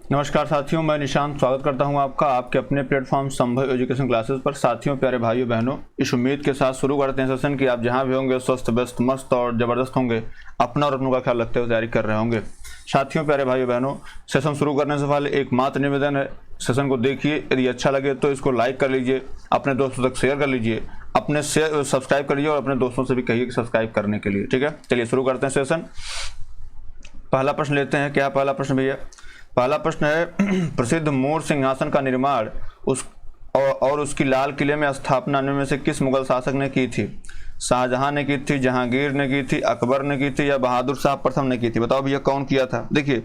नमस्कार साथियों, मैं निशांत स्वागत करता हूं आपका आपके अपने प्लेटफॉर्म संभव एजुकेशन क्लासेस पर। साथियों, प्यारे भाइयों बहनों, इस उम्मीद के साथ शुरू करते हैं सेशन कि आप जहां भी होंगे स्वस्थ व्यस्त मस्त और ज़बरदस्त होंगे, अपना और अपनों का ख्याल रखते हुए तैयारी कर रहे होंगे। साथियों, प्यारे भाइयों बहनों, सेशन शुरू करने से पहले एक मात्र निवेदन है, सेशन को देखिए, यदि अच्छा लगे तो इसको लाइक कर लीजिए, अपने दोस्तों तक शेयर कर लीजिए, अपने सब्सक्राइब कर लीजिए और अपने दोस्तों से भी कहिए कि सब्सक्राइब करने के लिए। ठीक है, चलिए शुरू करते हैं सेशन। पहला प्रश्न लेते हैं। क्या पहला प्रश्न भैया? पहला प्रश्न है प्रसिद्ध मोर सिंहासन का निर्माण और उसकी लाल किले में स्थापना में से किस मुगल शासक ने की थी? शाहजहां ने की थी, जहांगीर ने की थी, अकबर ने की थी या बहादुर शाह प्रथम ने की थी? बताओ भैया कौन किया था? देखिए,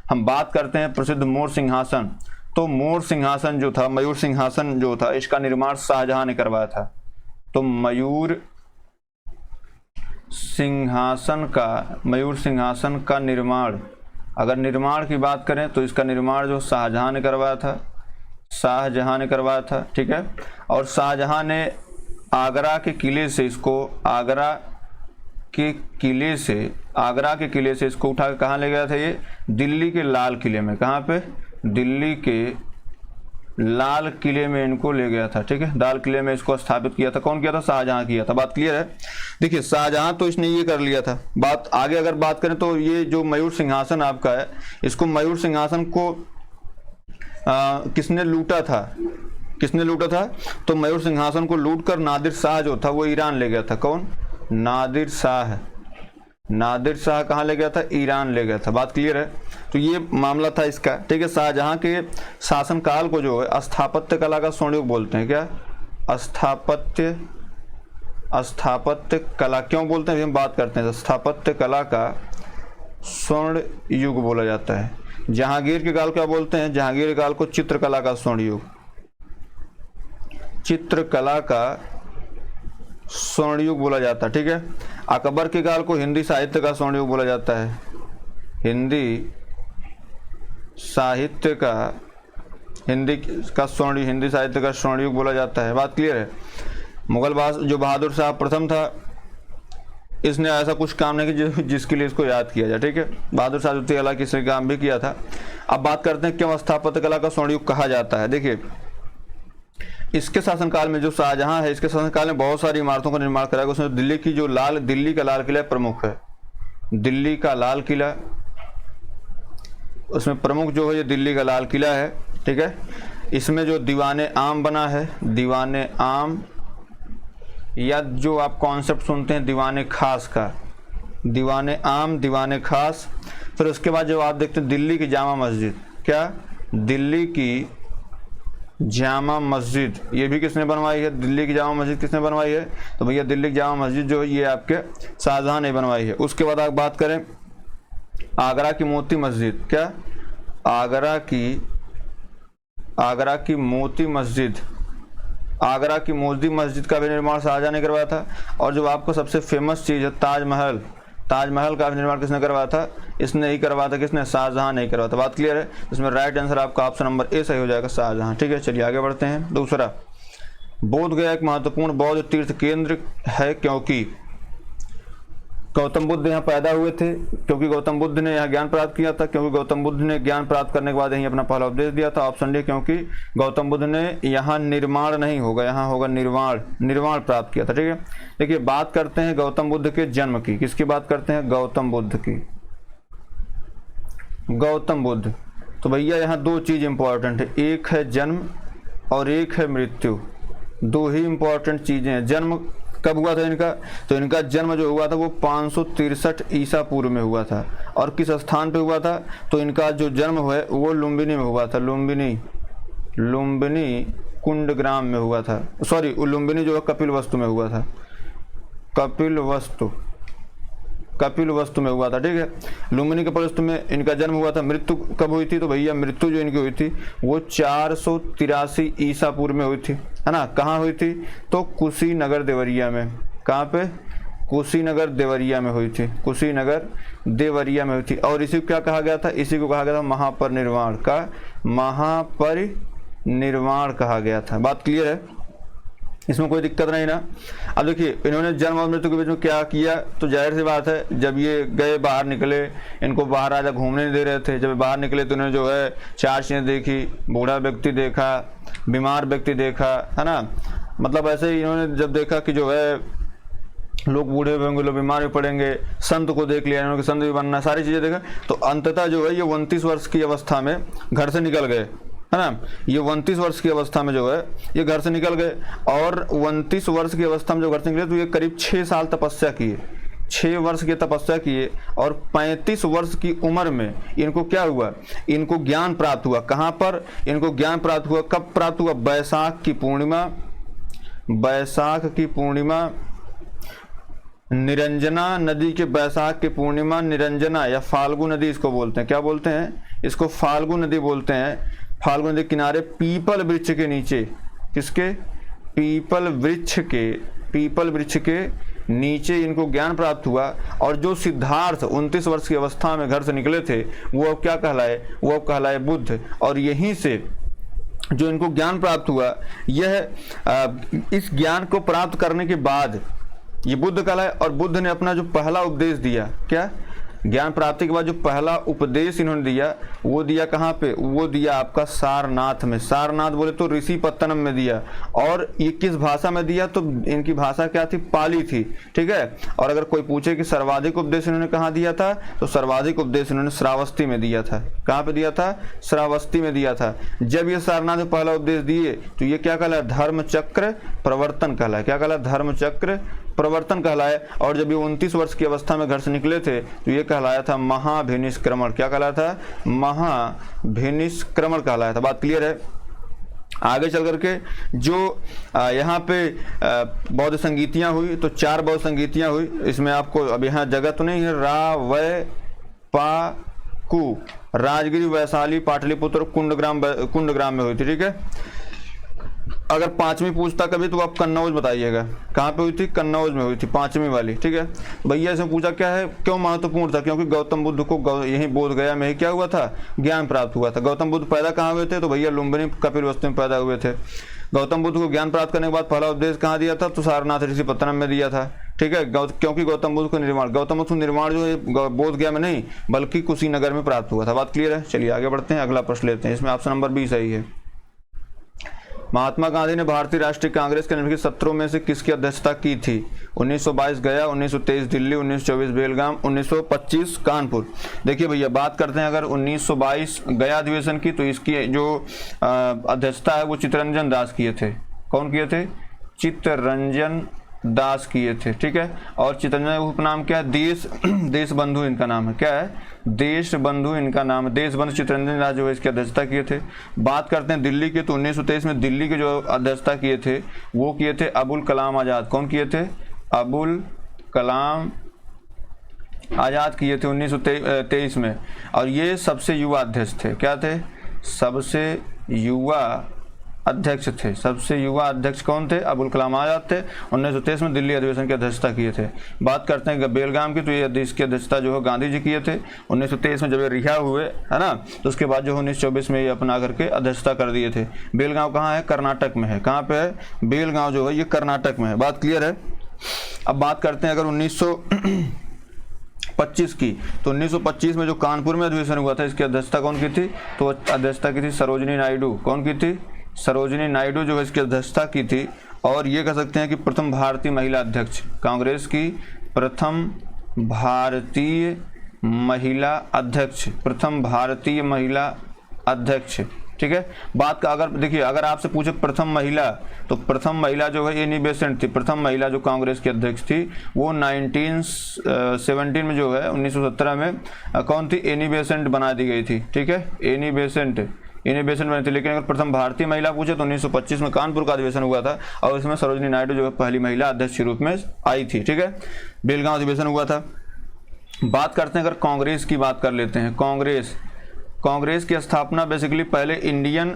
हम बात करते हैं प्रसिद्ध मोर सिंहासन, तो मोर सिंहासन जो था, मयूर सिंहासन जो था, इसका निर्माण शाहजहां ने करवाया था। तो मयूर सिंहासन का निर्माण, अगर निर्माण की बात करें तो इसका निर्माण जो शाहजहां ने करवाया था, ठीक है। और शाहजहां ने आगरा के किले से इसको उठा के कहाँ ले गया था? ये दिल्ली के लाल किले में। कहाँ पे? दिल्ली के लाल किले में इनको ले गया था। ठीक है, लाल किले में इसको स्थापित किया था। कौन किया था? शाहजहां किया था। बात क्लियर है? देखिए, शाहजहां तो इसने ये कर लिया था। बात आगे अगर बात करें तो ये जो मयूर सिंहासन आपका है, इसको मयूर सिंहासन को किसने लूटा था? तो मयूर सिंहासन को लूटकर नादिर शाह जो था वो ईरान ले गया था। कौन? नादिर शाह कहाँ ले गया था? ईरान ले गया था। बात क्लियर है? तो ये मामला था इसका। ठीक है, शाहजहां के शासनकाल को जो है स्थापत्य कला का स्वर्ण युग बोलते हैं। क्या? स्थापत्य कला क्यों बोलते हैं? हम बात करते हैं। स्थापत्य कला का स्वर्ण युग बोला जाता है। जहांगीर के काल क्या बोलते हैं? जहांगीर के काल को चित्रकला का स्वर्ण युग, बोला जाता है। ठीक है, अकबर के काल को हिंदी साहित्य का स्वर्ण युग बोला जाता है। हिंदी साहित्य का स्वर्ण युग बोला जाता है। बात क्लियर है? मुगल जो बहादुर शाह प्रथम था, इसने ऐसा कुछ काम नहीं किया जिसके लिए इसको याद किया जाए। ठीक है, बहादुर शाह द्वितीय कला किसी काम भी किया था। अब बात करते हैं क्यों स्थापत्य कला का स्वर्ण युग कहा जाता है। देखिए, इसके शासनकाल में जो शाहजहां है, इसके शासनकाल में बहुत सारी इमारतों का निर्माण कराया। उसमें दिल्ली का लाल किला प्रमुख है। दिल्ली का लाल किला, उसमें प्रमुख जो है ये दिल्ली का लाल किला है। ठीक है, इसमें जो दीवाने आम बना है, दीवाने आम, या जो आप कॉन्सेप्ट सुनते हैं दीवाने खास का, दीवाने आम, दीवाने खास। फिर उसके बाद जो आप देखते हैं दिल्ली की जामा मस्जिद, क्या? दिल्ली की जामा मस्जिद, ये भी किसने बनवाई है? दिल्ली की जामा मस्जिद किसने बनवाई है? तो भैया दिल्ली की जामा मस्जिद जो है ये आपके शाहजहां ने बनवाई है। उसके बाद आप बात करें आगरा की मोती मस्जिद, क्या? आगरा की मोती मस्जिद का भी निर्माण शाहजहां ने करवाया था। और जो आपको सबसे फेमस चीज़ है ताजमहल का भी निर्माण किसने करवाया था? इसने ही करवाया था। किसने? शाहजहां ने ही करवाया था। बात क्लियर है? इसमें राइट आंसर आपका ऑप्शन नंबर ए सही हो जाएगा, शाहजहां। ठीक है, चलिए आगे बढ़ते हैं। दूसरा, बोध गया एक महत्वपूर्ण बौद्ध तीर्थ केंद्र है क्योंकि गौतम बुद्ध यहाँ पैदा हुए थे, क्योंकि गौतम बुद्ध ने यहाँ ज्ञान प्राप्त किया था, क्योंकि गौतम बुद्ध ने ज्ञान प्राप्त करने के बाद यहीं अपना पहला उपदेश दिया था। ऑप्शन डी, क्योंकि गौतम बुद्ध ने यहाँ निर्माण नहीं होगा, यहाँ होगा निर्वाण प्राप्त किया था। ठीक है, देखिए बात करते हैं गौतम बुद्ध के जन्म की। किसकी बात करते हैं? गौतम बुद्ध। तो भैया यहाँ दो चीज़ इंपॉर्टेंट है, एक है जन्म और एक है मृत्यु। दो ही इंपॉर्टेंट चीज़ें हैं। जन्म कब हुआ था इनका? तो इनका जन्म जो हुआ था वो 563 ईसा पूर्व में हुआ था। और किस स्थान पे हुआ था? तो इनका जो जन्म हुआ वो लुम्बिनी में हुआ था। लुम्बिनी कुंडग्राम में हुआ था। सॉरी, लुम्बिनी जो है कपिलवस्तु में हुआ था। कपिलवस्तु में हुआ था। ठीक है, लुम्बिनी कपिलवस्तु में इनका जन्म हुआ था। मृत्यु कब हुई थी? तो भैया मृत्यु जो इनकी हुई थी वो 483 ईसा पूर्व में हुई थी, है ना। कहाँ हुई थी? तो कुशीनगर देवरिया में। कहाँ पे? कुशीनगर देवरिया में हुई थी। और इसी को क्या कहा गया था? इसी को कहा गया था महापरिनिर्वाण कहा गया था। बात क्लियर है? इसमें कोई दिक्कत नहीं ना। अब देखिए इन्होंने जन्म और मृत्यु के बीच में क्या किया, तो जाहिर सी बात है जब ये गए बाहर निकले, इनको बाहर राजा घूमने नहीं दे रहे थे, जब बाहर निकले तो इन्होंने जो है 4 चीज़ें देखी, बूढ़ा व्यक्ति देखा, बीमार व्यक्ति देखा, है ना, मतलब ऐसे ही इन्होंने जब देखा कि जो है लोग बूढ़े होंगे, लोग बीमार भी पड़ेंगे, संत को देख लिया इन्होंने, संत भी बनना, सारी चीज़ें देखा, तो अंततः जो है ये 29 वर्ष की अवस्था में घर से निकल गए, है ना। ये 29 वर्ष की अवस्था में जो है ये घर से निकल गए, और 29 वर्ष की अवस्था में जो घर से निकले तो ये करीब 6 साल तपस्या किए, 6 वर्ष की तपस्या किए, और 35 वर्ष की उम्र में इनको क्या हुआ, इनको ज्ञान प्राप्त हुआ। कहाँ पर इनको ज्ञान प्राप्त हुआ, कब प्राप्त हुआ, बैसाख की पूर्णिमा, बैसाख की पूर्णिमा, निरंजना नदी के बैसाख की पूर्णिमा, निरंजना या फाल्गु नदी इसको बोलते हैं, क्या बोलते हैं, इसको फाल्गु नदी बोलते हैं। फाल्गु नदी किनारे पीपल वृक्ष के नीचे, किसके, पीपल वृक्ष के नीचे इनको ज्ञान प्राप्त हुआ। और जो सिद्धार्थ 29 वर्ष की अवस्था में घर से निकले थे वो अब क्या कहलाए, वो अब कहलाए बुद्ध। और यहीं से जो इनको ज्ञान प्राप्त हुआ, यह इस ज्ञान को प्राप्त करने के बाद ये बुद्ध कहलाए। और बुद्ध ने अपना जो पहला उपदेश दिया, क्या, ज्ञान प्राप्ति के बाद जो पहला उपदेश इन्होंने दिया वो दिया कहाँ पे, वो दिया आपका सारनाथ में। सारनाथ बोले तो ऋषिपत्तनम में दिया। और ये किस भाषा में दिया, तो इनकी भाषा क्या थी, पाली थी, ठीक है। और अगर कोई पूछे कि सर्वाधिक उपदेश इन्होंने कहाँ दिया था, तो सर्वाधिक उपदेश इन्होंने श्रावस्ती में दिया था। कहाँ पे दिया था, श्रावस्ती में दिया था। जब ये सारनाथ में पहला उपदेश दिए तो ये क्या कहलाया, धर्म चक्र प्रवर्तन कहलाया। क्या कहलाया, धर्म चक्र प्रवर्तन कहलाए। और जब ये 29 वर्ष की अवस्था में घर से निकले थे तो ये कहलाया था महाभिनिष्क्रमण। क्या कहलाया था, महाभिनिष्क्रमण कहलाया था। बात क्लियर है। आगे चल करके जो यहाँ पे बौद्ध संगीतियाँ हुई, तो 4 बौद्ध संगीतियाँ हुई। इसमें आपको अब यहाँ जगह तो नहीं है, रा वै पा कु, राजगिरी, वैशाली, पाटलिपुत्र, कुंडग्राम में हुई थी, ठीक है। अगर 5वीं पूछता कभी तो आप कन्नौज बताइएगा, कहाँ पे हुई थी, कन्नौज में हुई थी 5वीं वाली, ठीक है। भैया इसमें पूछा क्या है, क्यों महत्वपूर्ण था, क्योंकि गौतम बुद्ध को यही बोध गया में ही क्या हुआ था, ज्ञान प्राप्त हुआ था। गौतम बुद्ध पैदा कहाँ हुए थे, तो भैया लुम्बिनी कपिलवस्तु में पैदा हुए थे। गौतम बुद्ध को ज्ञान प्राप्त करने के बाद पहला उपदेश कहाँ दिया था, तो सारनाथ ऋषिपत्तनम में दिया था, ठीक है। क्योंकि गौतम बुद्ध को गौतम बुद्ध निर्माण जो है बोध गया में नहीं बल्कि कुशीनगर में प्राप्त हुआ था। बात क्लियर है। चलिए आगे बढ़ते हैं, अगला प्रश्न लेते हैं। इसमें ऑप्शन नंबर 20 सही है। महात्मा गांधी ने भारतीय राष्ट्रीय कांग्रेस के निम्नलिखित सत्रों में से किसकी अध्यक्षता की थी। 1922 गया, 1923 दिल्ली, 1924 बेलगाम, 1925 कानपुर। देखिए भैया बात करते हैं अगर 1922 गया अधिवेशन की, तो इसकी जो अध्यक्षता है वो चित्तरंजन दास किए थे। कौन किए थे, चित्तरंजन दास किए थे, ठीक है। और चित्तरंजन उपनाम क्या है, देश बंधु इनका नाम है। क्या है, देश बंधु इनका नाम है। देश बंधु चित्तरंजन दास जो है इसकी अध्यक्षता किए थे। बात करते हैं दिल्ली के, तो 1923 में दिल्ली के जो अध्यक्षता किए थे वो किए थे अबुल कलाम आज़ाद। कौन किए थे, अबुल कलाम आज़ाद किए थे 1923 में। और ये सबसे युवा अध्यक्ष थे। क्या थे, सबसे युवा अध्यक्ष थे। सबसे युवा अध्यक्ष कौन थे, अबुल कलाम आज़ाद थे। 1923 में दिल्ली अधिवेशन की अध्यक्षता किए थे। बात करते हैं बेलगाम की, तो ये इसकी अध्यक्षता जो है गांधी जी किए थे 1923 में। जब ये रिहा हुए, है ना, तो उसके बाद जो 1924 में ये अपना करके अध्यक्षता कर दिए थे। बेलगांव कहाँ है, कर्नाटक में है। कहाँ पे है, बेलगांव जो है ये कर्नाटक में है। बात क्लियर है। अब बात करते हैं अगर 1925 की, तो 1925 में जो कानपुर में अधिवेशन हुआ था इसकी अध्यक्षता कौन की थी, तो अध्यक्षता की थी सरोजिनी नायडू। कौन की थी, सरोजिनी नायडू जो है इसकी अध्यक्षता की थी। और ये कह सकते हैं कि प्रथम भारतीय महिला अध्यक्ष, कांग्रेस की प्रथम भारतीय महिला अध्यक्ष, प्रथम भारतीय महिला अध्यक्ष, ठीक है। बात का अगर देखिए अगर आपसे पूछे प्रथम महिला, तो प्रथम महिला जो है एनी बेसेंट थी। प्रथम महिला जो कांग्रेस की अध्यक्ष थी वो 1917 में जो है 1917 में कौन थी, एनी बेसेंट बना दी गई थी, ठीक है। एनी बेसेंट बनी थी। लेकिन अगर प्रथम भारतीय महिला पूछे तो 1925 में कानपुर का अधिवेशन हुआ था और इसमें सरोजिनी नायडू जो है पहली महिला अध्यक्ष के रूप में आई थी, ठीक है। बेलगांव अधिवेशन हुआ था। बात करते हैं अगर कांग्रेस की बात कर लेते हैं। कांग्रेस की स्थापना बेसिकली पहले इंडियन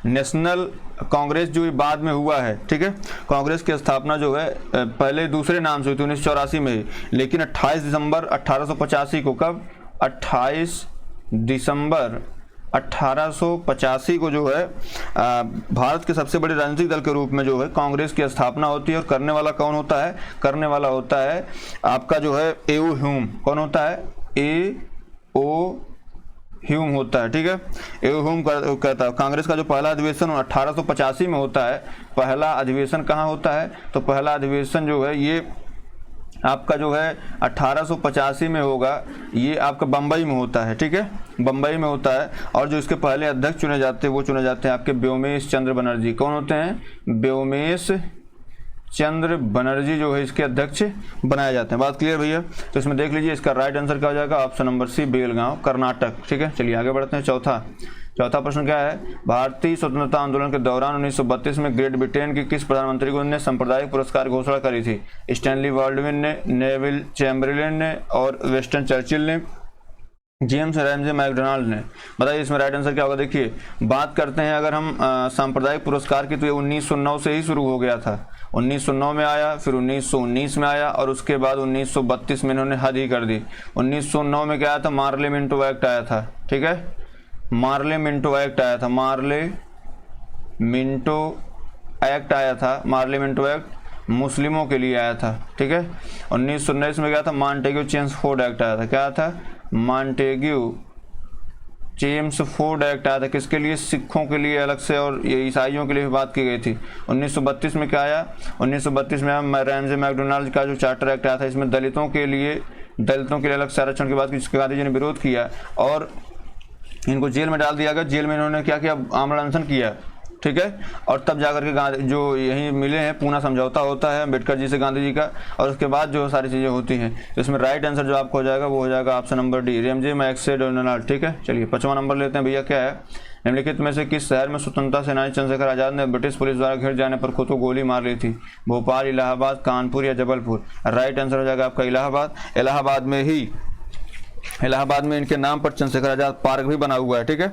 नेशनल कांग्रेस जो बाद में हुआ है, ठीक है। कांग्रेस की स्थापना जो है पहले दूसरे नाम से हुई थी 1984 में ही, लेकिन 28 दिसंबर 1885 को, कब, 28 दिसंबर 1885 को जो है भारत के सबसे बड़े राजनीतिक दल के रूप में जो है कांग्रेस की स्थापना होती है। और करने वाला कौन होता है? करने वाला होता है आपका जो है ए.ओ. ह्यूम। कौन होता है? ए.ओ. ह्यूम होता है, ठीक है। ए.ओ. ह्यूम कहता है। कांग्रेस का जो पहला अधिवेशन 1885 में होता है। पहला अधिवेशन कहाँ होता है? तो पहला अधिवेशन जो है ये आपका जो है 1885 में होगा। ये आपका बम्बई में होता है, ठीक है, बम्बई में होता है। और जो इसके पहले अध्यक्ष चुने जाते हैं वो चुने जाते हैं आपके व्योमेश चंद्र बनर्जी। कौन होते हैं? व्योमेश चंद्र बनर्जी जो है इसके अध्यक्ष बनाए जाते हैं। बात क्लियर भैया? तो इसमें देख लीजिए, इसका राइट आंसर क्या हो जाएगा? Option number C, Belgaum, Karnataka, ठीक है। चलिए आगे बढ़ते हैं। चौथा प्रश्न क्या है? भारतीय स्वतंत्रता आंदोलन के दौरान 1932 में ग्रेट ब्रिटेन के किस प्रधानमंत्री को ने सांप्रदायिक पुरस्कार की घोषणा करी थी? स्टैनली बाल्डविन ने, नेविल चैम्बरलेन ने और विंस्टन चर्चिल ने, जेम्स रैमजे मैकडोनाल्ड ने। बताइए इसमें राइट आंसर क्या होगा? देखिए बात करते हैं अगर हम सांप्रदायिक पुरस्कार की, तो ये 1909 से ही शुरू हो गया था। 1909 में आया, फिर 1919 में आया और उसके बाद 1932 में इन्होंने हद ही कर दी। 1909 में क्या आया था? मार्ले मिंटो एक्ट आया था, ठीक है, मार्ले मिंटो एक्ट आया था। मार्ले मिंटो एक्ट आया था। मार्ले मिंटो एक्ट मुस्लिमों के लिए आया था, ठीक है। 1919 में क्या था? मॉन्टेग्यू चेम्सफोर्ड एक्ट आया था। क्या था? मॉन्टेग्यू चेम्सफोर्ड एक्ट आया था। किसके लिए? सिखों के लिए अलग से और ये ईसाइयों के लिए भी बात की गई थी। 1932 में क्या आया? 1932 में रैमजे मैकडोनाल्ड का जो चार्टर एक्ट आया था। इसमें दलितों के लिए अलग से आरक्षण की बात की, जिसके गांधी जी ने विरोध किया और इनको जेल में डाल दिया गया। जेल में इन्होंने क्या किया? आमरण अनशन किया, ठीक है। और तब जाकर के गांधी जो यहीं मिले हैं, पूना समझौता होता है अम्बेडकर जी से गांधी जी का, और उसके बाद जो सारी चीज़ें होती हैं। तो इसमें राइट आंसर जो आपको हो जाएगा वो हो जाएगा option number D, Ramsay MacDonald, ठीक है। चलिए 5वां नंबर लेते हैं भैया। क्या है? निम्नलिखित में से किस शहर में स्वतंत्रता सेनानी चंद्रशेखर आजाद ने ब्रिटिश पुलिस द्वारा घिर जाने पर खुद को गोली मार ली थी? भोपाल, इलाहाबाद, कानपुर या जबलपुर? राइट आंसर हो जाएगा आपका इलाहाबाद। इलाहाबाद में इनके नाम पर चंद्रशेखर आजाद पार्क भी बना हुआ है, ठीक है,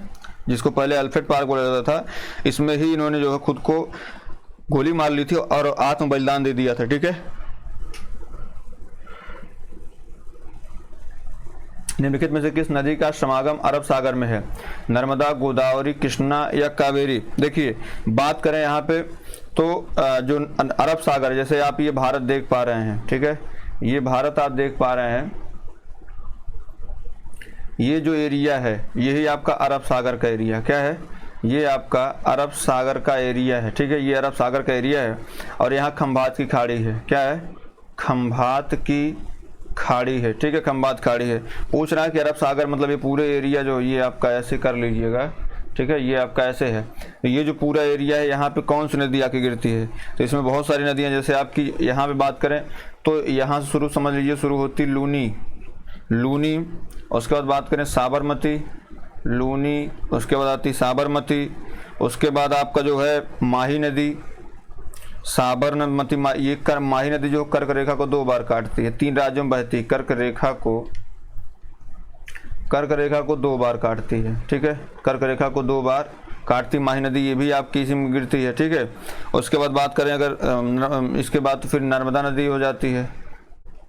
जिसको पहले अल्फ्रेड पार्क बोला जाता था। इसमें ही इन्होंने जो है खुद को गोली मार ली थी और आत्म बलिदान दे दिया था, ठीक है। निम्नलिखित में से किस नदी का समागम अरब सागर में है? नर्मदा, गोदावरी, कृष्णा या कावेरी? देखिए बात करें यहाँ पे तो जो अरब सागर, जैसे आप ये भारत देख पा रहे हैं, ठीक है, ये भारत आप देख पा रहे हैं, ये जो एरिया है यही आपका अरब सागर का एरिया। क्या है? ये आपका अरब सागर का एरिया है, ठीक है, ये अरब सागर का एरिया है। और यहाँ खंभात की खाड़ी है। क्या है? खंभात की खाड़ी है, ठीक है, खंभात खाड़ी है। पूछ रहा है कि अरब सागर मतलब ये पूरे एरिया जो ये आपका ऐसे कर लीजिएगा, ठीक है, ये आपका ऐसे है। तो ये जो पूरा एरिया है यहाँ पे कौन सी नदी आके गिरती है? तो इसमें बहुत सारी नदियाँ, जैसे आपकी यहाँ पे बात करें तो यहाँ से शुरू समझ लीजिए, शुरू होती लूनी, उसके बाद बात करें साबरमती, लूनी, उसके बाद आती साबरमती, उसके बाद आपका जो है माही नदी, साबरमती, ये माही नदी जो कर्क रेखा को 2 बार काटती है, 3 राज्यों में बहती है, कर्क रेखा को 2 बार काटती है, ठीक है, कर्क रेखा को 2 बार काटती माही नदी, ये भी आपकी इसी में गिरती है, ठीक है। उसके बाद बात करें अगर इसके बाद तो फिर नर्मदा नदी हो जाती है,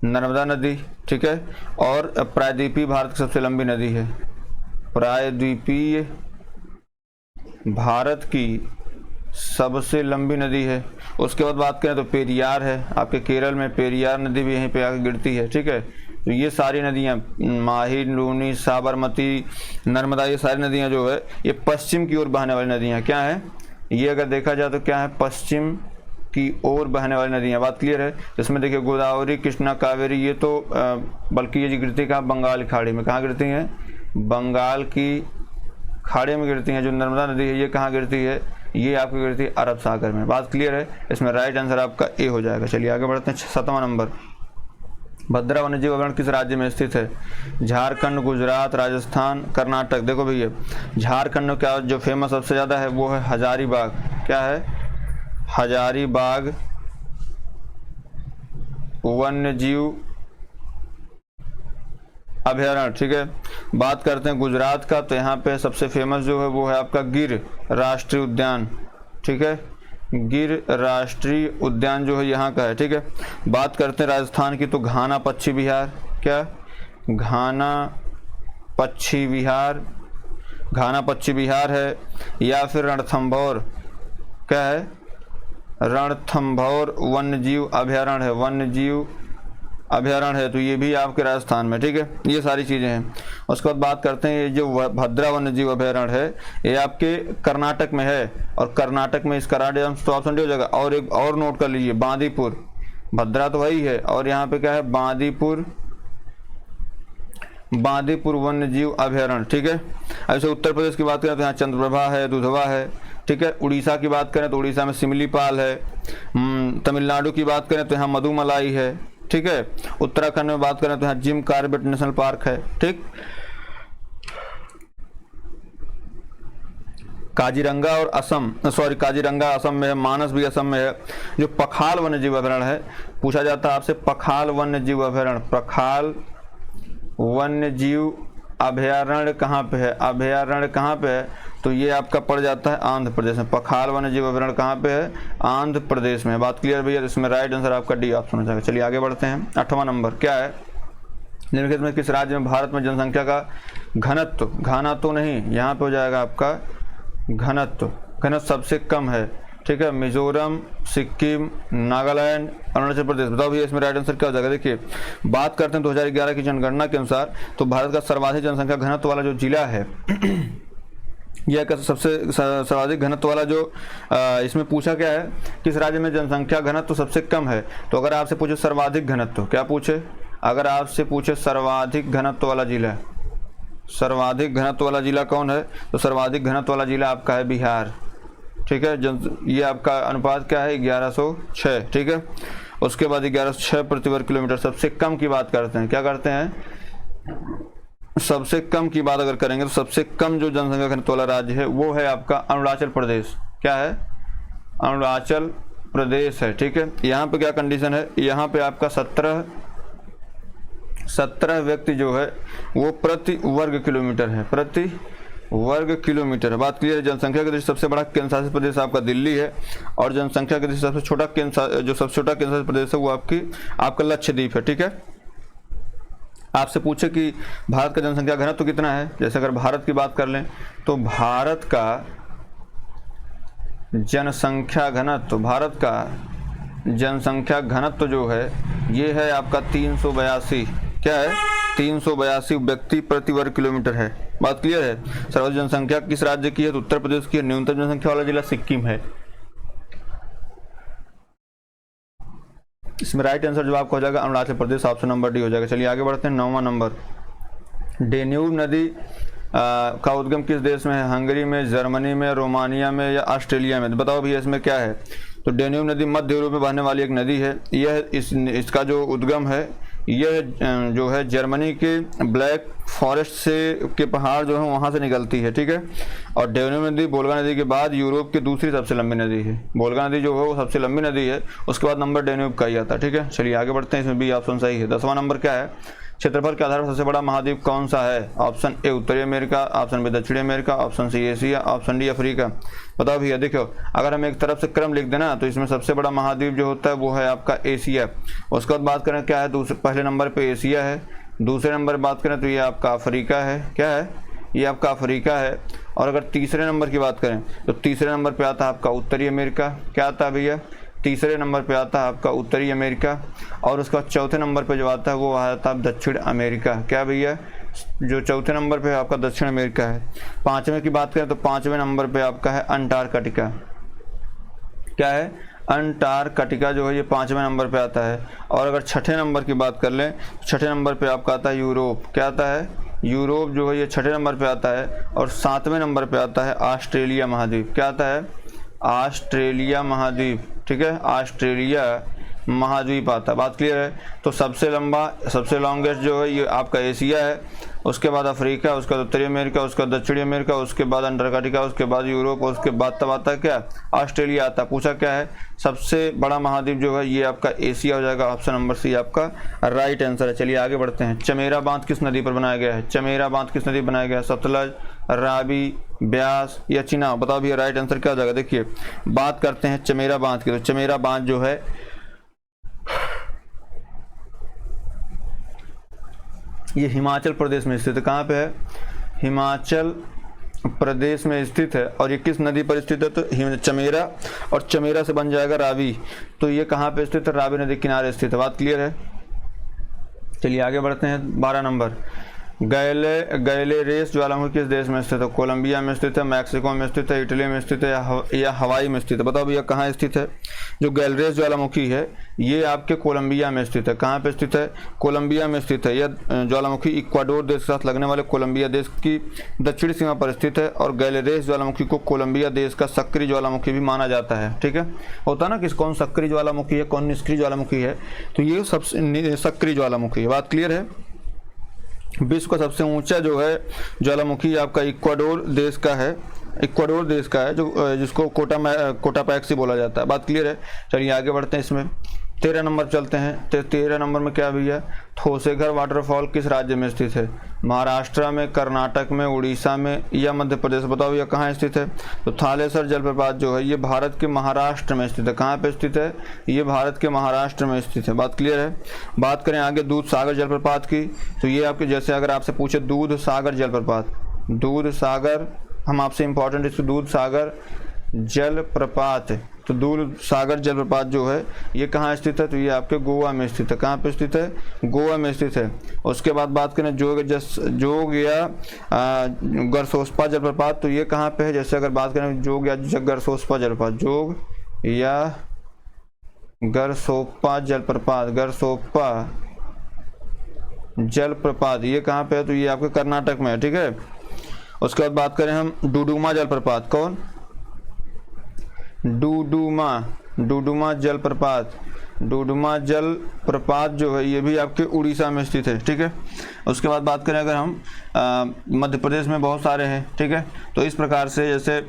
नर्मदा नदी, ठीक है। और प्रायद्वीपीय भारत की सबसे लंबी नदी है, प्रायद्वीपीय भारत की सबसे लंबी नदी है। उसके बाद बात करें तो पेरियार है, आपके केरल में पेरियार नदी भी यहीं पे आके गिरती है, ठीक है। तो ये सारी नदियाँ, माही, लूनी, साबरमती, नर्मदा, ये सारी नदियाँ जो है ये पश्चिम की ओर बहने वाली नदियाँ क्या हैं? ये अगर देखा जाए तो क्या है? पश्चिम की ओर बहने वाली नदियाँ। बात क्लियर है? इसमें देखिए गोदावरी, कृष्णा, कावेरी, ये तो बल्कि ये गिरती कहाँ? बंगाल की खाड़ी में। कहाँ गिरती हैं? बंगाल की खाड़ी में गिरती हैं। जो नर्मदा नदी है ये कहाँ गिरती है? ये आपकी गिरती है अरब सागर में। बात क्लियर है? इसमें राइट आंसर आपका ए हो जाएगा। चलिए आगे बढ़ते हैं। 7वां नंबर, भद्रा वन्यजीव अभयारण्य किस राज्य में स्थित है? झारखंड, गुजरात, राजस्थान, कर्नाटक? देखो भैया झारखंड में क्या जो फेमस सबसे ज़्यादा है वो है हजारीबाग। क्या है? हजारीबाग वन्यजीव अभयारण्य, ठीक है। बात करते हैं गुजरात का, तो यहाँ पे सबसे फेमस जो है वो है आपका गिर राष्ट्रीय उद्यान, ठीक है, गिर राष्ट्रीय उद्यान जो है यहाँ का है, ठीक है। बात करते हैं राजस्थान की, तो घाना पक्षी विहार। क्या? घाना पक्षी विहार। घाना पश्चिम बिहार है, या फिर रणथंभौर, क्या है, रणथंभौर वन्यजीव अभयारण्य है, वन्यजीव अभयारण्य है, तो ये भी आपके राजस्थान में, ठीक है। ये सारी चीज़ें हैं। उसके बाद बात करते हैं, ये जो भद्रा वन्यजीव अभयारण्य है ये आपके कर्नाटक में है, और कर्नाटक में इसका राइट तो ऑप्शन डी हो जाएगा। और एक और नोट कर लीजिए, बांदीपुर, भद्रा तो वही है, और यहाँ पे क्या है, बांदीपुर, बांदीपुर वन्यजीव अभयारण्य, ठीक है। ऐसे उत्तर प्रदेश की बात करें तो यहाँ चंद्रप्रभा है, दुधवा है, ठीक है। उड़ीसा की बात करें तो उड़ीसा में सिमलीपाल है। तमिलनाडु की बात करें तो यहाँ मधुमलाई है, ठीक है। उत्तराखंड में बात करें तो यहाँ जिम कॉर्बेट नेशनल पार्क है, ठीक। काजीरंगा और असम, काजीरंगा असम में है, मानस भी असम में है। जो पखाल वन्यजीव अभयारण्य है, पूछा जाता है आपसे, पखाल वन्यजीव अभयारण्य, पखाल वन्यजीव अभयारण्य कहाँ पे है, अभयारण्य कहाँ पे है, तो ये आपका पड़ जाता है आंध्र प्रदेश में। पखाल वन्यजीव अभयारण्य कहाँ पे है, आंध्र प्रदेश में। बात क्लियर भैया, इसमें राइट आंसर आपका डी ऑप्शन हो जाएगा। चलिए आगे बढ़ते हैं। 8वां नंबर क्या है, निम्नलिखित में किस राज्य में भारत में जनसंख्या का घनत्व, घाना तो नहीं, यहाँ पे हो जाएगा आपका घनत्व, घनत्व सबसे कम है, ठीक है। मिजोरम, सिक्किम, नागालैंड, अरुणाचल प्रदेश। बताओ भैया इसमें राइट आंसर क्या हो जाएगा। देखिए बात करते हैं 2011 की जनगणना के अनुसार, तो भारत का सर्वाधिक जनसंख्या घनत्व वाला जो जिला है यह सबसे सर्वाधिक घनत्व वाला जो इसमें पूछा क्या है, किस राज्य में जनसंख्या घनत्व सबसे कम है। तो अगर आपसे पूछे सर्वाधिक घनत्व, क्या पूछे, अगर आपसे पूछे सर्वाधिक घनत्व वाला जिला, सर्वाधिक घनत्व वाला जिला कौन है, तो सर्वाधिक घनत्व वाला जिला आपका है बिहार, ठीक है। ये आपका अनुपात क्या है, 1106, ठीक है। उसके बाद 1106 प्रति वर्ग किलोमीटर। सबसे कम की बात करते हैं, क्या करते हैं, सबसे कम की बात अगर करेंगे तो सबसे कम जो जनसंख्या घनत्व वाला राज्य है वो है आपका अरुणाचल प्रदेश। क्या है, अरुणाचल प्रदेश है, ठीक है। यहाँ पे क्या कंडीशन है, यहाँ पे आपका 17 व्यक्ति जो है वो प्रति वर्ग किलोमीटर है, प्रति वर्ग किलोमीटर है। बात क्लियर है। जनसंख्या की दृष्टि से सबसे बड़ा केंद्र शासित प्रदेश आपका दिल्ली है, और जनसंख्या की दृष्टि से सबसे छोटा जो सबसे छोटा केंद्र शासित प्रदेश है वो आपका लक्षद्वीप है, ठीक है। आपसे पूछे कि भारत का जनसंख्या घनत्व कितना है, जैसे अगर भारत की बात कर लें तो भारत का जनसंख्या घनत्व, भारत का जनसंख्या घनत्व जो है ये है आपका 382, क्या है, 382 व्यक्ति प्रति वर्ग किलोमीटर है। बात क्लियर है। सर्वाधिक जनसंख्या किस राज्य की है, तो उत्तर प्रदेश की है। न्यूनतम जनसंख्या वाला जिला सिक्किम है। इसमें राइट आंसर जो आपको हो जाएगा Arunachal Pradesh, option number D हो जाएगा। चलिए आगे बढ़ते हैं। 9वां नंबर, डेन्यूब नदी का उद्गम किस देश में है, हंगरी में, जर्मनी में, रोमानिया में, या ऑस्ट्रेलिया में। तो बताओ भैया इसमें क्या है, तो डेन्यूब नदी मध्य यूरोप में बहने वाली एक नदी है। यह इसका जो उद्गम है यह जो है जर्मनी के ब्लैक फॉरेस्ट से के पहाड़ जो है वहाँ से निकलती है, ठीक है। और डेन्यूब नदी वोल्गा नदी के बाद यूरोप की दूसरी सबसे लंबी नदी है। वोल्गा नदी जो है वो सबसे लंबी नदी है, उसके बाद नंबर डेन्यूब का ही आता है, ठीक है। चलिए आगे बढ़ते हैं, इसमें भी ऑप्शन सही है। 10वां नंबर क्या है, क्षेत्रफल के आधार पर सबसे बड़ा महाद्वीप कौन सा है। ऑप्शन ए उत्तरी अमेरिका, ऑप्शन बी दक्षिणी America, option C Asia, option D Africa. बताओ भैया देखो, अगर हम एक तरफ से क्रम लिख देना तो इसमें सबसे बड़ा महाद्वीप जो होता है वो है आपका एशिया। उसके बाद बात करें क्या है, पहले नंबर पे एशिया है, दूसरे नंबर पर बात करें तो ये आपका अफ्रीका है, क्या है, ये आपका अफ्रीका है। और अगर तीसरे नंबर की बात करें तो तीसरे नंबर पे आता है आपका उत्तरी अमेरिका। क्या आता है भैया, तीसरे नंबर पे आता है आपका उत्तरी अमेरिका। और उसका चौथे नंबर पे जो आता है वो आता है दक्षिण अमेरिका। क्या भैया, जो चौथे नंबर पे आपका दक्षिण अमेरिका है। पांचवें की बात करें तो पांचवें नंबर पे आपका है अंटार्कटिका। क्या है, अंटार्कटिका जो है ये पांचवें नंबर पे आता है। और अगर छठे नंबर की बात कर लें, छठे नंबर पे आपका आता है यूरोप। क्या आता है, यूरोप जो है ये छठे नंबर पे आता है। और सातवें नंबर पे आता है ऑस्ट्रेलिया महाद्वीप। क्या आता है, ऑस्ट्रेलिया महाद्वीप, ठीक है, ऑस्ट्रेलिया महाद्वीप आता है। बात क्लियर है। तो सबसे लंबा, सबसे लॉन्गेस्ट जो है ये आपका एशिया है, उसके बाद अफ्रीका, उसके बाद उत्तरी अमेरिका, उसके बाद दक्षिणी अमेरिका, उसके बाद अंटार्कटिका, उसके बाद यूरोप, उसके बाद तब आता है क्या, ऑस्ट्रेलिया आता है। पूछा क्या है, सबसे बड़ा महाद्वीप जो है ये आपका एशिया हो जाएगा। ऑप्शन नंबर सी आपका राइट आंसर है। चलिए आगे बढ़ते हैं। चमेरा बांध किस नदी पर बनाया गया है, चमेरा बांध किस नदी पर बनाया गया है, सतलज, रावी, ब्यास या चिनाब। बताओ भैया राइट आंसर क्या हो जाएगा। देखिए बात करते हैं चमेरा बांध की, तो चमेरा बांध जो है ये हिमाचल प्रदेश में स्थित है। कहाँ पे है, हिमाचल प्रदेश में स्थित है और ये किस नदी पर स्थित है, तो चमेरा, और चमेरा से बन जाएगा रावी। तो ये कहाँ पे स्थित है, रावी नदी किनारे स्थित है। बात क्लियर है। चलिए आगे बढ़ते हैं। 12 नंबर, गैलेरेस ज्वालामुखी किस देश में स्थित है, कोलंबिया में स्थित है, मैक्सिको में स्थित है, इटली में स्थित है, या हवाई में स्थित है। बताओ भैया कहाँ स्थित है। जो गैलेरेस ज्वालामुखी है ये आपके कोलंबिया में स्थित है। कहाँ पे स्थित है, कोलंबिया में स्थित है। यह ज्वालामुखी इक्वाडोर देश के साथ लगने वाले कोलंबिया देश की दक्षिणी सीमा पर स्थित है, और गैलेरेस ज्वालामुखी को कोलंबिया देश का सक्रिय ज्वालामुखी भी माना जाता है। ठीक है, होता ना कि कौन सक्रिय ज्वालामुखी है कौन निष्क्रिय ज्वालामुखी है, तो ये सबसे सक्रिय ज्वालामुखी है। बात क्लियर है। विश्व का सबसे ऊंचा जो है ज्वालामुखी आपका इक्वाडोर देश का है, इक्वाडोर देश का है, जो जिसको कोटापैक्सी बोला जाता है। बात क्लियर है। चलिए आगे बढ़ते हैं इसमें। 13 नंबर चलते हैं। 13 नंबर में क्या भैया, थोसेघर वाटरफॉल किस राज्य में स्थित है, महाराष्ट्र में, कर्नाटक में, उड़ीसा में, या मध्य प्रदेश। बताओ भैया कहाँ स्थित है, तो थालेसर जलप्रपात जो है ये भारत के महाराष्ट्र में स्थित है। कहाँ पे स्थित है, ये भारत के महाराष्ट्र में स्थित है। बात क्लियर है। बात करें आगे दूध सागर जलप्रपात की, तो ये आपके जैसे अगर आपसे पूछे दूध सागर जलप्रपात, दूध सागर, हम आपसे इंपॉर्टेंट इसको दूध सागर जलप्रपात, तो दूध सागर जलप्रपात जो है ये कहाँ स्थित है, तो ये आपके गोवा में स्थित है। कहाँ पे स्थित है, गोवा में स्थित है। उसके बाद बात करें जोग या गरसोसपा जलप्रपात, तो ये कहाँ पे है, जैसे अगर बात करें जोग या गरसोसपा जलप्रपात, जोग या गरसोपा जलप्रपात, गरसोपा जलप्रपात ये कहाँ पे है, तो ये आपके कर्नाटक में है। ठीक है। उसके बाद बात करें हम डुडुमा जलप्रपात, कौन, डुडुमा जलप्रपात, डुडुमा जलप्रपात जो है ये भी आपके उड़ीसा में स्थित है। ठीक है। उसके बाद बात करें अगर हम मध्य प्रदेश में बहुत सारे हैं। ठीक है, तो इस प्रकार से जैसे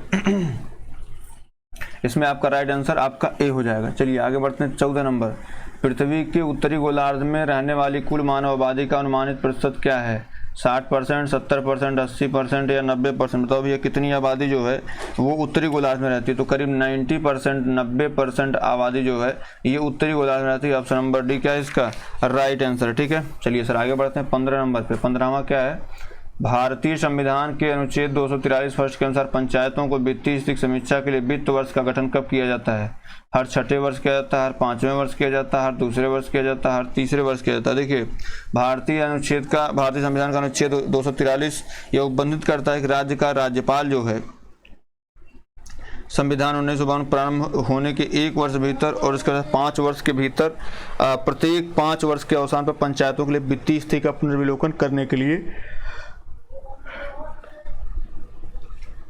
इसमें आपका राइट आंसर आपका ए हो जाएगा। चलिए आगे बढ़ते हैं। 14 नंबर, पृथ्वी के उत्तरी गोलार्ध में रहने वाली कुल मानव आबादी का अनुमानित प्रतिशत क्या है, 60%, 70%, 80% या 90%। बताओ भैया कितनी आबादी जो है वो उत्तरी गोलार्ध में रहती है, तो करीब 90%, 90% आबादी जो है ये उत्तरी गोलार्ध में रहती है। ऑप्शन नंबर डी क्या है इसका राइट आंसर। ठीक है। चलिए सर आगे बढ़ते हैं। 15 नंबर पे 15वां क्या है, भारतीय संविधान के अनुच्छेद 243 फर्स्ट के अनुसार पंचायतों को वित्तीय स्थिति समीक्षा के लिए वित्त वर्ष का गठन कब किया जाता है, हर छठे वर्ष किया जाता है, हर 5वें वर्ष किया जाता है, हर दूसरे वर्ष किया जाता है, हर तीसरे वर्ष किया जाता है। देखिए भारतीय संविधान का अनुच्छेद 243 यह उपबंधित करता है कि राज्य का राज्यपाल जो है संविधान 1952 प्रारंभ होने के 1 वर्ष भीतर और इसके बाद 5 वर्ष के भीतर प्रत्येक 5 वर्ष के अवसान पर पंचायतों के लिए वित्तीय स्थिति का पुनर्विलोकन करने के लिए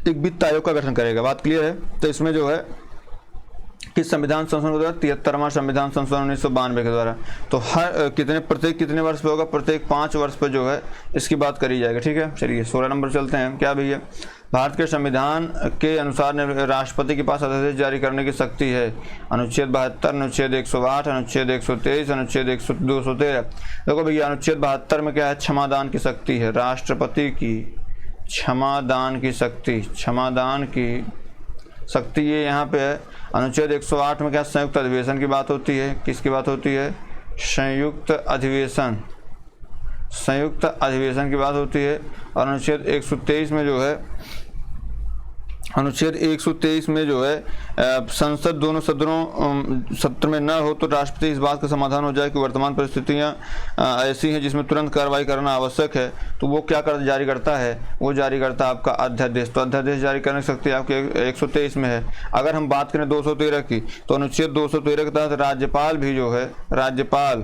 एक वित्त आयोग का गठन करेगा। बात क्लियर है। तो इसमें जो है किस संविधान संशोधन के द्वारा, 73वां संविधान संशोधन 1992 के द्वारा। तो हर प्रत्येक कितने वर्ष पे होगा, प्रत्येक 5 वर्ष पे जो है इसकी बात करी जाएगी। ठीक है। चलिए 16 नंबर चलते हैं। क्या भैया, भारत के संविधान के अनुसार राष्ट्रपति के पास अध्यादेश जारी करने की शक्ति है, अनुच्छेद 72, अनुच्छेद 108, अनुच्छेद 123, अनुच्छेद 213। देखो भैया अनुच्छेद 72 में क्या है, क्षमादान की शक्ति है, राष्ट्रपति की क्षमादान की शक्ति, क्षमादान की शक्ति ये यहाँ पे है। अनुच्छेद 108 में क्या संयुक्त अधिवेशन की बात होती है, किसकी बात होती है, संयुक्त अधिवेशन, संयुक्त अधिवेशन की बात होती है। और अनुच्छेद 123 में जो है, अनुच्छेद 123 में जो है संसद दोनों सत्र में न हो तो राष्ट्रपति इस बात का समाधान हो जाए कि वर्तमान परिस्थितियां ऐसी हैं जिसमें तुरंत कार्रवाई करना आवश्यक है, तो वो क्या जारी करता है, वो जारी करता है आपका अध्यादेश। तो अध्यादेश जारी करने की शक्ति आपके 123 में है। अगर हम बात करें 213 की, तो अनुच्छेद 213 के तहत राज्यपाल भी जो है, राज्यपाल,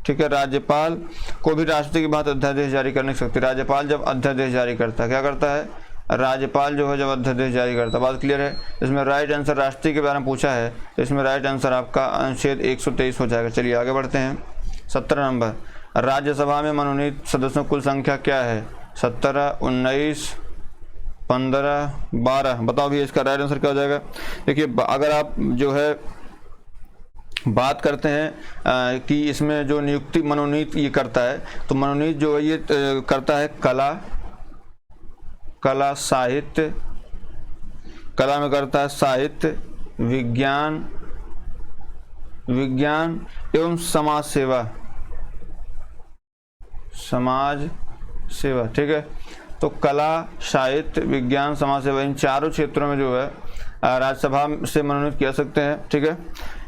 ठीक है, राज्यपाल को भी राष्ट्रपति की बात अध्यादेश जारी करने की शक्ति। राज्यपाल जब अध्यादेश जारी करता है, क्या करता है, राज्यपाल जो है जब अध्यादेश जारी करता है। बात क्लियर है। इसमें राइट आंसर राष्ट्रपति के बारे में पूछा है, तो इसमें राइट आंसर आपका अनुच्छेद 123 हो जाएगा। चलिए आगे बढ़ते हैं। 17 नंबर, राज्यसभा में मनोनीत सदस्यों कुल संख्या क्या है, 17, 19, 15, 12। बताओ भैया इसका राइट आंसर क्या हो जाएगा। देखिए अगर आप जो है बात करते हैं कि इसमें जो नियुक्ति मनोनीत ये करता है, तो मनोनीत जो है ये करता है कला साहित्य, कला में करता है साहित्य, विज्ञान एवं समाज सेवा, ठीक है। तो कला, साहित्य, विज्ञान, समाज सेवा, इन चारों क्षेत्रों में जो है राज्यसभा से मनोनीत किया सकते हैं। ठीक है,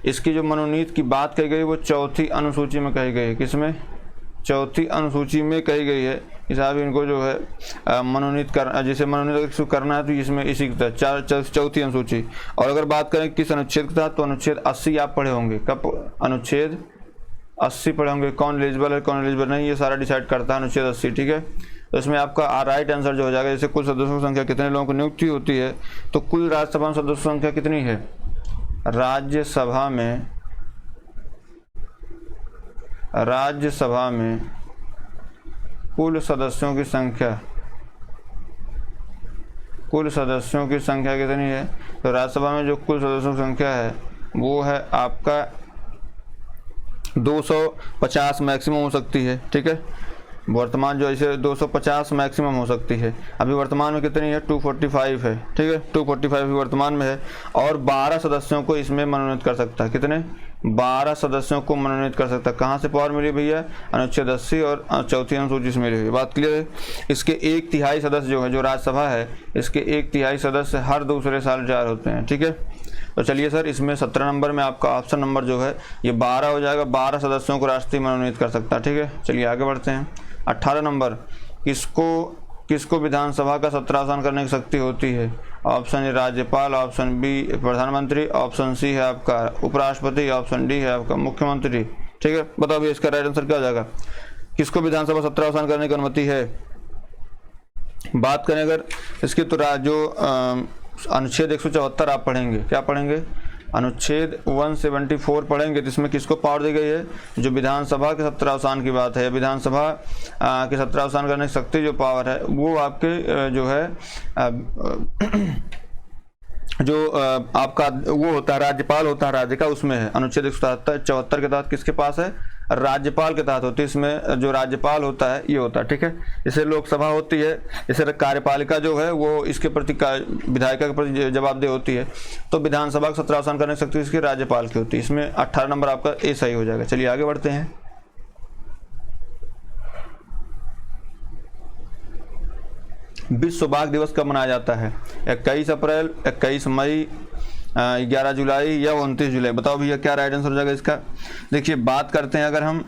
इसकी जो मनोनीत की बात कही गई वो चौथी अनुसूची में कही गई है। किसमें? चौथी अनुसूची में कही गई है कि साहब इनको जो है मनोनीत कर, जिसे मनोनीत करना है तो इसमें इसी के तहत चौथी अनुसूची। और अगर बात करें किस अनुच्छेद के तहत, तो अनुच्छेद 80 आप पढ़े होंगे। कब? अनुच्छेद 80 पढ़े होंगे। कौन एलिजिबल है कौन एलिजिबल नहीं, ये सारा डिसाइड करता है अनुच्छेद 80। ठीक है, तो इसमें आपका राइट आंसर जो हो जाएगा, जैसे कुल सदस्यों की संख्या कितने लोगों को नियुक्ति होती है, तो कुल राज्यसभा में सदस्यों की संख्या कितनी है? राज्यसभा में कुल सदस्यों की संख्या कितनी है? तो राज्यसभा में जो कुल सदस्यों की संख्या है वो है आपका 250 मैक्सिमम हो सकती है। ठीक है, वर्तमान जो इसे 250 मैक्सिमम हो सकती है। अभी वर्तमान में कितनी है? 245 है। ठीक है, 245 भी वर्तमान में है। और 12 सदस्यों को इसमें मनोनीत कर सकता है। कितने? 12 सदस्यों को मनोनीत कर सकता है। कहाँ से पावर मिली भैया? अनुच्छेद 80 और चौथी अनुसूची से मिली हुई। बात क्लियर है? इसके 1/3 सदस्य जो है, जो राज्यसभा है, इसके 1/3 सदस्य हर दूसरे साल रिटायर होते हैं। ठीक है, तो चलिए सर, इसमें 17 नंबर में आपका ऑप्शन नंबर जो है ये 12 हो जाएगा। 12 सदस्यों को राष्ट्रपति मनोनीत कर सकता है। ठीक है, चलिए आगे बढ़ते हैं। 18 नंबर, किसको विधानसभा का सत्रावसान करने की शक्ति होती है? ऑप्शन ए राज्यपाल, ऑप्शन बी प्रधानमंत्री, ऑप्शन सी है आपका उपराष्ट्रपति, ऑप्शन डी है आपका मुख्यमंत्री। ठीक है, बताओ भैया इसका राइट आंसर क्या हो जाएगा? किसको विधानसभा सत्रावसान करने की अनुमति है? बात करें अगर इसकी, तो जो अनुच्छेद 174 आप पढ़ेंगे। क्या पढ़ेंगे? अनुच्छेद 174 पढ़ेंगे। तो इसमें किसको पावर दी गई है? जो विधानसभा के सत्रावसान की बात है, विधानसभा के सत्रावसान करने की शक्ति जो पावर है वो आपके जो है जो आपका वो होता है राज्यपाल होता है राज्य का, उसमें है। अनुच्छेद 174 के तहत किसके पास है? राज्यपाल के तहत होती है। इसमें जो राज्यपाल होता है ये होता है। ठीक है, जैसे लोकसभा होती है, जैसे कार्यपालिका जो है वो इसके प्रति विधायिका के प्रति जवाबदेह होती है, तो विधानसभा का सत्रावसान करने की शक्ति इसके राज्यपाल की होती है। इसमें 18 नंबर आपका ए सही हो जाएगा। चलिए आगे बढ़ते हैं। विश्व बाघ दिवस कब मनाया जाता है? 21 अप्रैल, 21 मई, 11 जुलाई या 29 जुलाई? बताओ भैया क्या राइट आंसर हो जाएगा इसका? देखिए, बात करते हैं अगर हम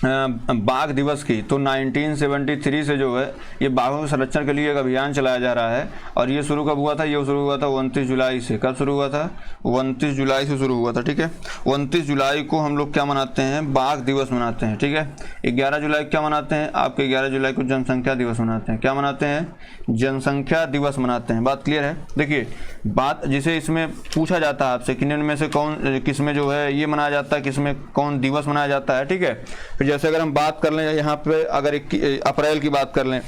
बाघ दिवस की, तो 1973 से जो है ये बाघों के संरक्षण के लिए एक अभियान चलाया जा रहा है। और ये शुरू कब हुआ था? ये शुरू हुआ था 29 जुलाई से। कब शुरू हुआ था? 29 जुलाई से शुरू हुआ था। ठीक है, 29 जुलाई को हम लोग क्या मनाते हैं? बाघ दिवस मनाते हैं। ठीक है, 11 जुलाई क्या मनाते हैं? आपके 11 जुलाई को जनसंख्या दिवस मनाते हैं। क्या मनाते हैं? जनसंख्या दिवस मनाते हैं। बात क्लियर है? देखिए, बात जिसे इसमें पूछा जाता है आपसे कि निम्न में से कौन, किसमें जो है ये मनाया जाता है, किसमें कौन दिवस मनाया जाता है। ठीक है, फिर जैसे अगर हम बात कर लें यहाँ पे, अगर 21 अप्रैल की बात कर लें,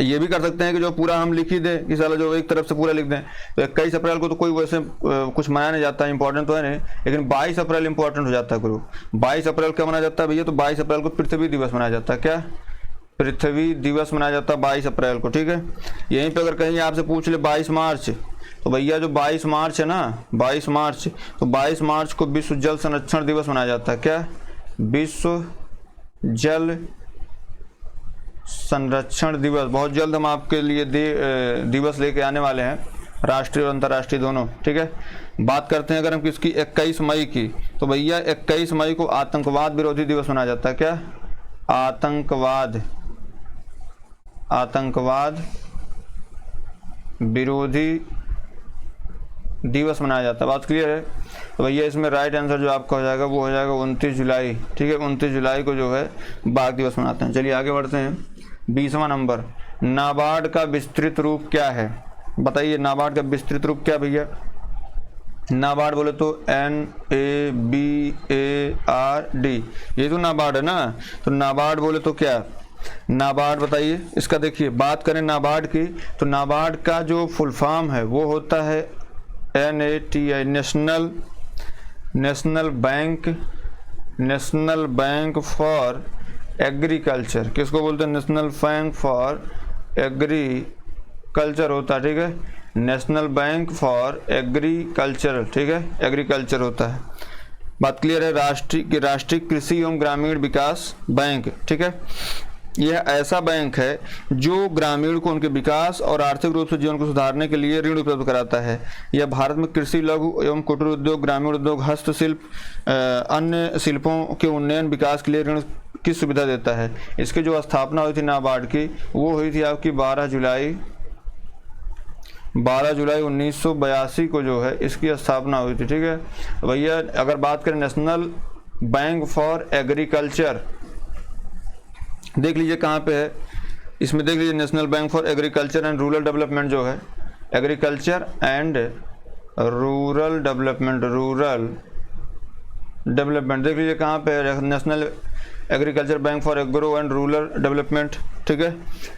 ये भी कर सकते हैं कि जो पूरा हम लिख ही दें कि साला जो एक तरफ से पूरा लिख दें। तो 21 अप्रैल को तो कोई वैसे कुछ मनाया नहीं जाता है, इंपॉर्टेंट तो है नहीं, लेकिन 22 अप्रैल इंपॉर्टेंट हो जाता है गुरु। 22 अप्रैल क्या मनाया जाता है भैया? तो 22 अप्रैल को पृथ्वी दिवस मनाया जाता है। क्या? पृथ्वी दिवस मनाया जाता है 22 अप्रैल को। ठीक है, यहीं पे अगर कहीं आपसे पूछ ले 22 मार्च, तो भैया जो 22 मार्च है ना, 22 मार्च, तो 22 मार्च को विश्व जल संरक्षण दिवस मनाया जाता है। क्या? विश्व जल संरक्षण दिवस। बहुत जल्द हम आपके लिए दिवस लेके आने वाले हैं, राष्ट्रीय और अंतर्राष्ट्रीय दोनों। ठीक है, बात करते हैं अगर हम किसकी, 21 मई की, तो भैया 21 मई को आतंकवाद विरोधी दिवस मनाया जाता है। क्या? आतंकवाद विरोधी दिवस मनाया जाता है। बात क्लियर है? तो भैया इसमें राइट आंसर जो आपका हो जाएगा वो हो जाएगा 29 जुलाई। ठीक है, 29 जुलाई को जो है बाघ दिवस मनाते हैं। चलिए आगे बढ़ते हैं। 20वां नंबर, नाबार्ड का विस्तृत रूप क्या है? बताइए, नाबार्ड का विस्तृत रूप क्या भैया? नाबार्ड बोले तो NABARD, ये तो नाबार्ड है ना। तो नाबार्ड बोले तो क्या? नाबार्ड बताइए इसका। देखिए, बात करें नाबार्ड की, तो नाबार्ड का जो फुल फॉर्म है वो होता है NATI, national bank for agriculture. किसको बोलते हैं? नेशनल बैंक फॉर एग्रीकल्चर होता है। ठीक है, नेशनल बैंक फॉर एग्रीकल्चर। ठीक है, एग्रीकल्चर होता है। बात क्लियर है? राष्ट्रीय कृषि एवं ग्रामीण विकास बैंक। ठीक है, यह ऐसा बैंक है जो ग्रामीण को उनके विकास और आर्थिक रूप से जीवन को सुधारने के लिए ऋण उपलब्ध कराता है। यह भारत में कृषि, लघु एवं कुटीर उद्योग, ग्रामीण उद्योग, हस्तशिल्प, अन्य शिल्पों के उन्नयन विकास के लिए ऋण की सुविधा देता है। इसकी जो स्थापना हुई थी नाबार्ड की, वो हुई थी आपकी 12 जुलाई 1982 को जो है इसकी स्थापना हुई थी। ठीक है भैया, अगर बात करें नेशनल बैंक फॉर एग्रीकल्चर, देख लीजिए कहाँ पे है, इसमें देख लीजिए national bank for agriculture and rural development जो है, एग्रीकल्चर एंड रूरल डेवलपमेंट देख लीजिए कहाँ पे है, national agriculture bank for agro and rural development. ठीक है,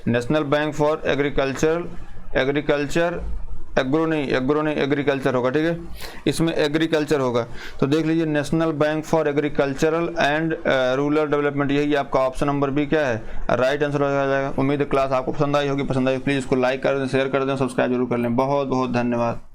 national bank for agriculture agro नहीं एग्रीकल्चर होगा। ठीक है, इसमें एग्रीकल्चर होगा, तो देख लीजिए national bank for agricultural and rural development, यही आपका ऑप्शन नंबर बी क्या है, राइट आंसर हो जाएगा। उम्मीद है क्लास आपको पसंद आई होगी। पसंद आई प्लीज़ इसको लाइक कर दें, शेयर कर दें, सब्सक्राइब जरूर कर लें। बहुत बहुत धन्यवाद।